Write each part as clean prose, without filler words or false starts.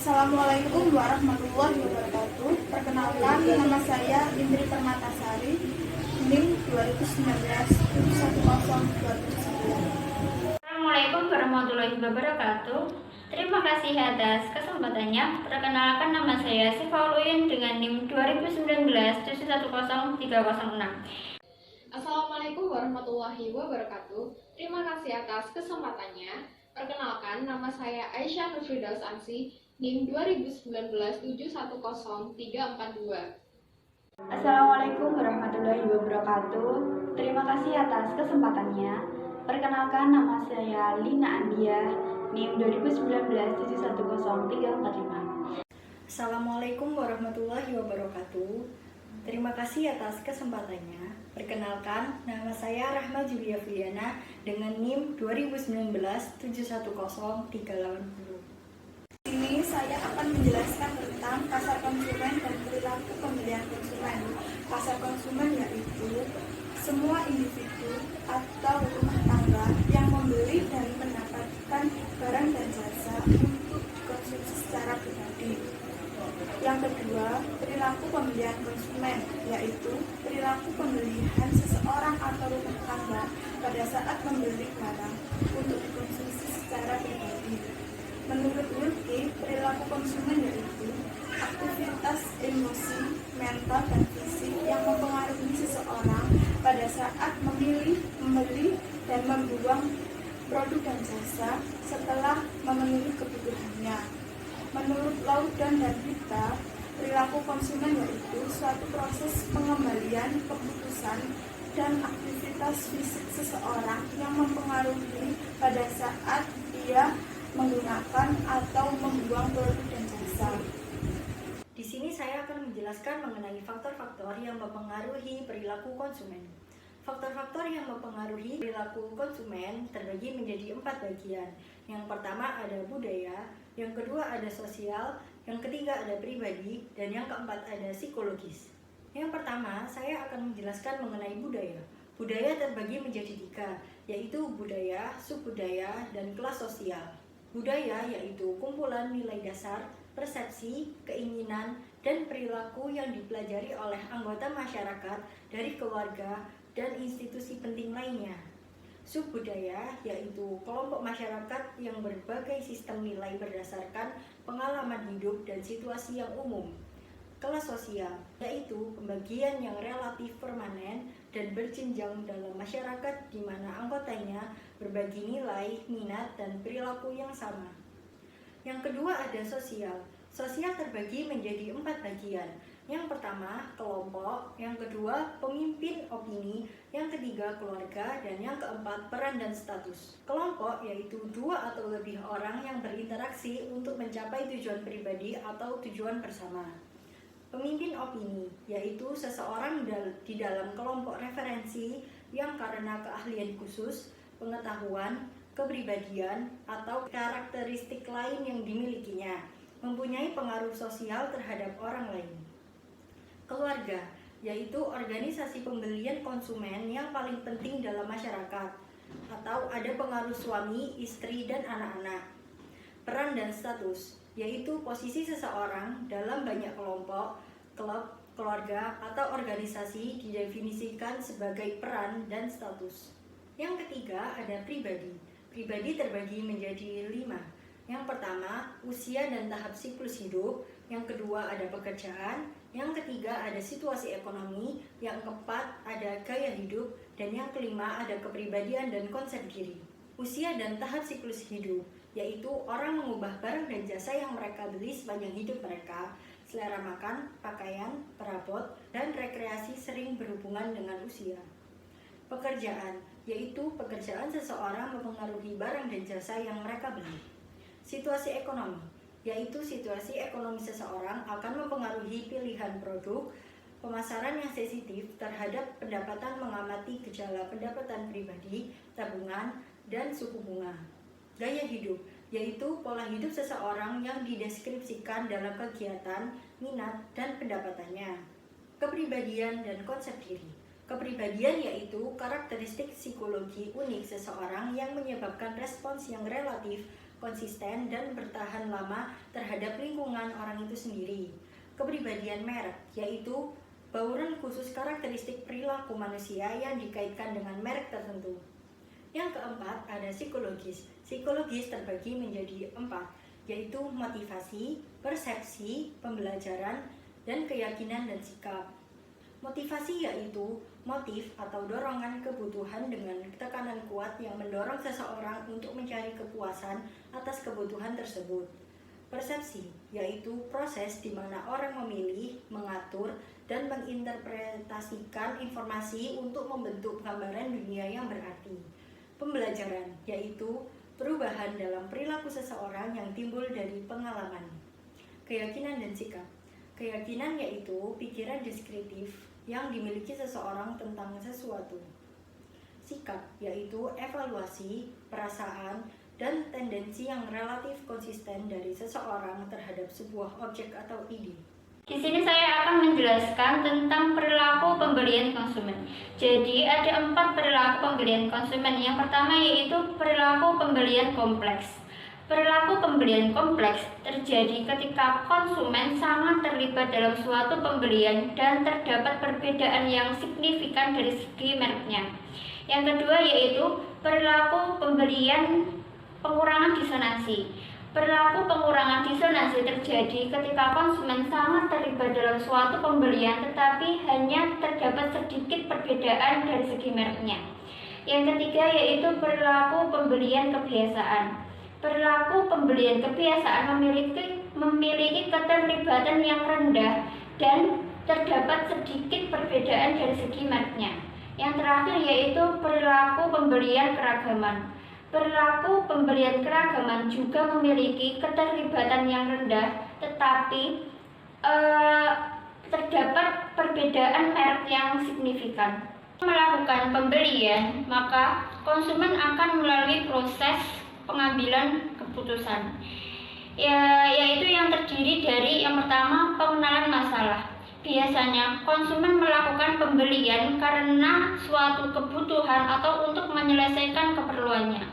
Assalamualaikum warahmatullahi wabarakatuh. Perkenalkan, nama saya Indri Permatasari, NIM 2019 Assalamualaikum warahmatullahi wabarakatuh. Terima kasih atas kesempatannya. Perkenalkan, nama saya Sifaul Uyun dengan NIM 2019-710306. Assalamualaikum warahmatullahi wabarakatuh. Terima kasih atas kesempatannya. Perkenalkan, nama saya Aisyah Nurfidaus Ansi, NIM 2019-710342. Assalamualaikum warahmatullahi wabarakatuh. Terima kasih atas kesempatannya. Perkenalkan, nama saya Lina Andia, NIM 2019-710345. Assalamualaikum warahmatullahi wabarakatuh. Terima kasih atas kesempatannya. Perkenalkan, nama saya Rahma Julia Fiana dengan NIM 2019-710380. Ini saya akan menjelaskan tentang pasar konsumen dan perilaku pembelian konsumen. Pasar konsumen yaitu semua individu atau rumah tangga yang membeli dan mendapatkan barang dan jasa untuk dikonsumsi secara pribadi. Yang kedua, perilaku pembelian konsumen, yaitu perilaku pembelian seseorang atau rumah tangga pada saat membeli barang untuk dikonsumsi secara pribadi. Menurut Wilke, perilaku konsumen yaitu aktivitas emosi, mental, dan fisik yang mempengaruhi seseorang pada saat memilih, membeli, dan membuang produk dan jasa setelah memenuhi kebutuhannya. Menurut Laudan dan Rita, perilaku konsumen yaitu suatu proses pengembalian keputusan dan aktivitas fisik seseorang yang mempengaruhi pada saat dia menggunakan atau membuang produk dan jasa. Di sini saya akan menjelaskan mengenai faktor-faktor yang mempengaruhi perilaku konsumen. Faktor-faktor yang mempengaruhi perilaku konsumen terbagi menjadi 4 bagian. Yang pertama ada budaya, yang kedua ada sosial, yang ketiga ada pribadi, dan yang keempat ada psikologis. Yang pertama, saya akan menjelaskan mengenai budaya. Budaya terbagi menjadi 3, yaitu budaya, subbudaya, dan kelas sosial. Budaya yaitu kumpulan nilai dasar, persepsi, keinginan, dan perilaku yang dipelajari oleh anggota masyarakat dari keluarga dan institusi penting lainnya. Subbudaya yaitu kelompok masyarakat yang berbagai sistem nilai berdasarkan pengalaman hidup dan situasi yang umum. Kelas sosial yaitu pembagian yang relatif permanen dan berjenjang dalam masyarakat di mana anggotanya berbagi nilai, minat, dan perilaku yang sama. Yang kedua ada sosial. Sosial terbagi menjadi 4 bagian. Yang pertama kelompok, yang kedua pemimpin opini, yang ketiga keluarga, dan yang keempat peran dan status. Kelompok yaitu 2 atau lebih orang yang berinteraksi untuk mencapai tujuan pribadi atau tujuan bersama. Pemimpin opini yaitu seseorang di dalam kelompok referensi yang karena keahlian khusus, pengetahuan, kepribadian, atau karakteristik lain yang dimilikinya mempunyai pengaruh sosial terhadap orang lain. Keluarga yaitu organisasi pembelian konsumen yang paling penting dalam masyarakat, atau ada pengaruh suami, istri, dan anak-anak. Peran dan status yaitu posisi seseorang dalam banyak kelompok, klub, keluarga, atau organisasi didefinisikan sebagai peran dan status. Yang ketiga ada pribadi. Pribadi terbagi menjadi 5. Yang pertama, usia dan tahap siklus hidup. Yang kedua ada pekerjaan. Yang ketiga ada situasi ekonomi. Yang keempat ada gaya hidup. Dan yang kelima ada kepribadian dan konsep diri. Usia dan tahap siklus hidup yaitu orang mengubah barang dan jasa yang mereka beli sepanjang hidup mereka. Selera makan, pakaian, perabot, dan rekreasi sering berhubungan dengan usia. Pekerjaan yaitu pekerjaan seseorang mempengaruhi barang dan jasa yang mereka beli. Situasi ekonomi yaitu situasi ekonomi seseorang akan mempengaruhi pilihan produk. Pemasaran yang sensitif terhadap pendapatan mengamati gejala pendapatan pribadi, tabungan, dan suku bunga. Gaya hidup yaitu pola hidup seseorang yang dideskripsikan dalam kegiatan, minat, dan pendapatannya. Kepribadian dan konsep diri. Kepribadian yaitu karakteristik psikologi unik seseorang yang menyebabkan respons yang relatif konsisten, dan bertahan lama terhadap lingkungan orang itu sendiri. Kepribadian merek, yaitu bauran khusus karakteristik perilaku manusia yang dikaitkan dengan merek tertentu. Yang keempat, ada psikologis. Psikologis terbagi menjadi 4, yaitu motivasi, persepsi, pembelajaran, dan keyakinan dan sikap. Motivasi yaitu motif atau dorongan kebutuhan dengan tekanan kuat yang mendorong seseorang untuk mencari kepuasan atas kebutuhan tersebut. Persepsi yaitu proses di mana orang memilih, mengatur, dan menginterpretasikan informasi untuk membentuk gambaran dunia yang berarti. Pembelajaran yaitu perubahan dalam perilaku seseorang yang timbul dari pengalaman. Keyakinan dan sikap. Keyakinan yaitu pikiran deskriptif yang dimiliki seseorang tentang sesuatu. Sikap yaitu evaluasi, perasaan, dan tendensi yang relatif konsisten dari seseorang terhadap sebuah objek atau ide. Di sini saya akan menjelaskan tentang perilaku pembelian konsumen. Jadi ada 4 perilaku pembelian konsumen. Yang pertama yaitu perilaku pembelian kompleks. Perilaku pembelian kompleks terjadi ketika konsumen sangat terlibat dalam suatu pembelian dan terdapat perbedaan yang signifikan dari segi mereknya. Yang kedua yaitu perilaku pembelian pengurangan disonansi. Perilaku pengurangan disonansi terjadi ketika konsumen sangat terlibat dalam suatu pembelian tetapi hanya terdapat sedikit perbedaan dari segi mereknya. Yang ketiga yaitu perilaku pembelian kebiasaan. Perilaku pembelian kebiasaan memiliki keterlibatan yang rendah dan terdapat sedikit perbedaan dari segi mereknya. Yang terakhir yaitu perilaku pembelian keragaman. Perilaku pembelian keragaman juga memiliki keterlibatan yang rendah, tetapi terdapat perbedaan merek yang signifikan. Melakukan pembelian, maka konsumen akan melalui proses pengambilan keputusan, yaitu yang terdiri dari yang pertama pengenalan masalah. Biasanya konsumen melakukan pembelian karena suatu kebutuhan atau untuk menyelesaikan keperluannya.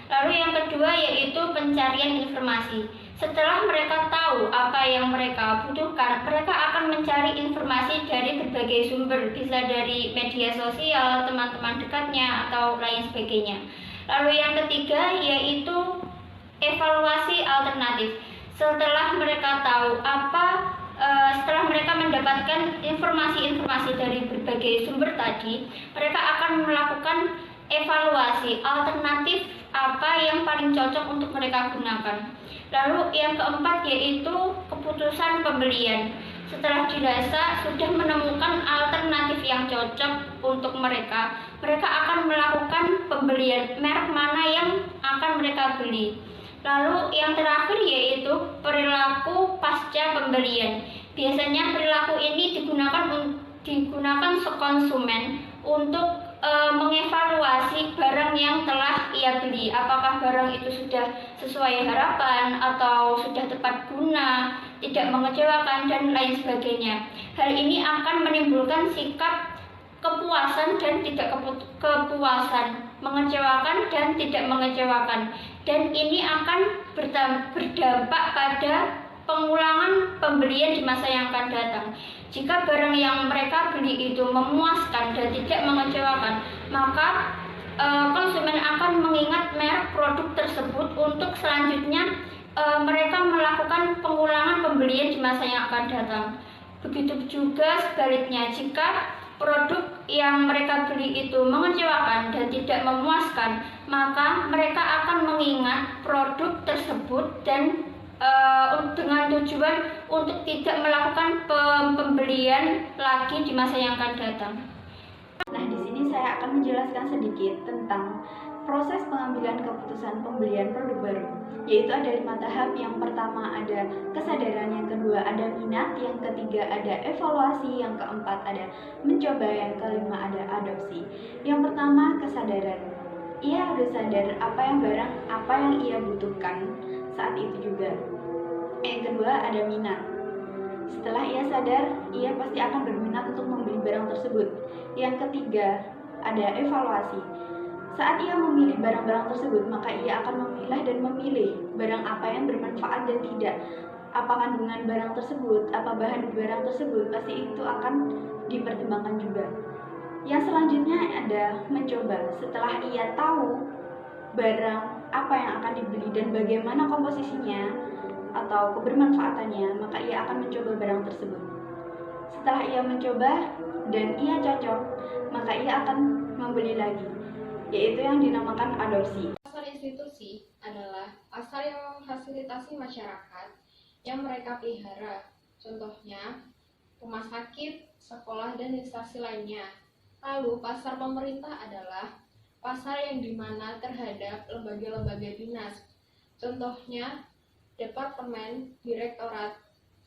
Lalu yang kedua yaitu pencarian informasi. Setelah mereka tahu apa yang mereka butuhkan, mereka akan mencari informasi dari berbagai sumber, bisa dari media sosial, teman-teman dekatnya, atau lain sebagainya. Lalu yang ketiga yaitu evaluasi alternatif. Setelah mereka mendapatkan informasi-informasi dari berbagai sumber tadi, mereka akan melakukan evaluasi alternatif apa yang paling cocok untuk mereka gunakan. Lalu yang keempat yaitu keputusan pembelian. Setelah dirasa sudah menemukan alternatif yang cocok untuk mereka, mereka akan melakukan pembelian merek mana yang akan mereka beli. Lalu yang terakhir yaitu perilaku pasca pembelian. Biasanya perilaku ini digunakan konsumen untuk mengevaluasi barang yang telah ia beli, apakah barang itu sudah sesuai harapan atau sudah tepat guna, tidak mengecewakan, dan lain sebagainya. Hal ini akan menimbulkan sikap kepuasan dan tidak kepuasan, mengecewakan dan tidak mengecewakan, dan ini akan berdampak pada pengulangan pembelian di masa yang akan datang. Jika barang yang mereka beli itu memuaskan dan tidak mengecewakan, maka konsumen akan mengingat merek produk tersebut untuk selanjutnya mereka melakukan pengulangan pembelian di masa yang akan datang. Begitu juga sebaliknya, jika produk yang mereka beli itu mengecewakan dan tidak memuaskan, maka mereka akan mengingat produk tersebut dan dengan tujuan untuk tidak melakukan pembelian lagi di masa yang akan datang. Nah, di sini saya akan menjelaskan sedikit tentang proses pengambilan keputusan pembelian produk baru, yaitu ada 5 tahap. Yang pertama ada kesadaran, yang kedua ada minat, yang ketiga ada evaluasi, yang keempat ada mencoba, yang kelima ada adopsi. Yang pertama kesadaran. Ia harus sadar apa yang ia butuhkan saat itu juga. Yang kedua ada minat. Setelah ia sadar, ia pasti akan berminat untuk membeli barang tersebut. Yang ketiga ada evaluasi. Saat ia memilih barang-barang tersebut, maka ia akan memilah dan memilih barang apa yang bermanfaat dan tidak. Apa kandungan barang tersebut, apa bahan barang tersebut, pasti itu akan dipertimbangkan juga. Yang selanjutnya ada mencoba. Setelah ia tahu barang apa yang akan dibeli dan bagaimana komposisinya atau kebermanfaatannya, maka ia akan mencoba barang tersebut. Setelah ia mencoba dan ia cocok, maka ia akan membeli lagi, yaitu yang dinamakan adopsi. Pasar institusi adalah pasar yang memfasilitasi masyarakat yang mereka pelihara. Contohnya, rumah sakit, sekolah, dan instansi lainnya. Lalu, pasar pemerintah adalah pasar yang dimana terhadap lembaga-lembaga dinas. Contohnya, departemen, direktorat,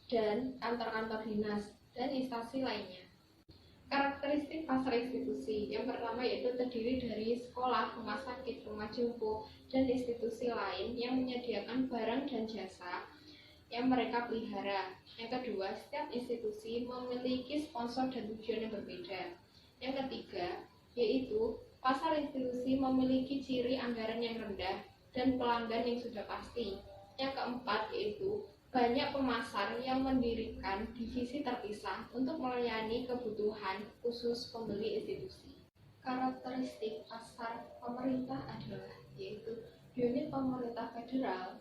dan kantor-kantor dinas, dan instansi lainnya. Karakteristik pasar institusi yang pertama yaitu terdiri dari sekolah, rumah sakit, rumah jompo, dan institusi lain yang menyediakan barang dan jasa yang mereka pelihara. Yang kedua, setiap institusi memiliki sponsor dan tujuan yang berbeda. Yang ketiga, yaitu pasar institusi memiliki ciri anggaran yang rendah dan pelanggan yang sudah pasti. Yang keempat, yaitu banyak pemasar yang mendirikan divisi terpisah untuk melayani kebutuhan khusus pembeli institusi. Karakteristik pasar pemerintah adalah yaitu unit pemerintah federal,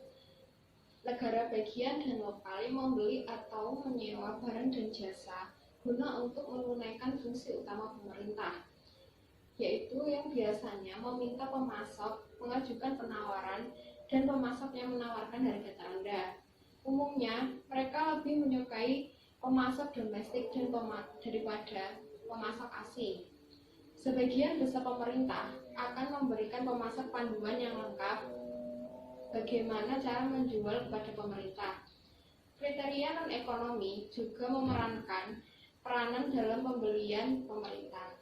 negara bagian dan lokal yang membeli atau menyewa barang dan jasa guna untuk menunaikan fungsi utama pemerintah, yaitu yang biasanya meminta pemasok mengajukan penawaran dan pemasok yang menawarkan harga terendah. Umumnya, mereka lebih menyukai pemasok domestik dan daripada pemasok asing. Sebagian besar pemerintah akan memberikan pemasok panduan yang lengkap bagaimana cara menjual kepada pemerintah. Kriteria non-ekonomi juga memerankan peranan dalam pembelian pemerintah.